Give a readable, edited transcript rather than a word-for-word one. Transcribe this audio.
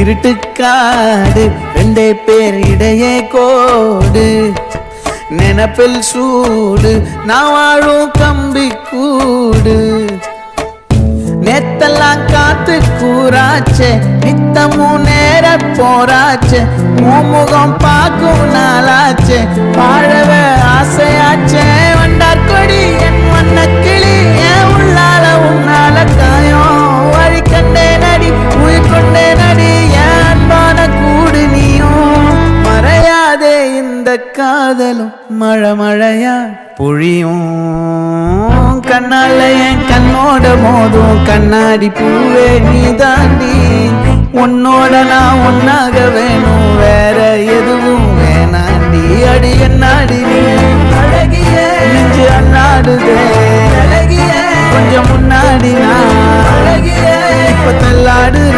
இருட்டுக்காடு ரெண்டே பேர் இடையே கோடு நினப்பில் சூடு நான் வாழும் கம்பி கூடு நேத்தெல்லாம் காத்து கூறாச்சே நித்தமும் நேர போராச்சே முகம் பார்க்கும் நாளாச்சே வாழவே ஆசையாச்சே வண்டார் கொடி என் மண்ண கிளி என் உள்ளால உன்னால காயம் வழி கண்டே நடி உயிர் கொண்டே நடி என் அன்பான கூடு நீயும் மறையாதே இந்த காதலும் மழை மழையா பொழியும் கண்ணால என் கண்ணோட மோதும் கண்ணாடி பூவே நீ தாண்டி உன்னோட நான் ஒன்னாக வேணும் வேற எதுவும் வேணாண்டி அடி என்னாடி நீ அழகிய நெஞ்சு அண்ணாடுதே அழகிய கொஞ்சம் முன்னாடி நான் அழகிய இப்ப தள்ளாடுற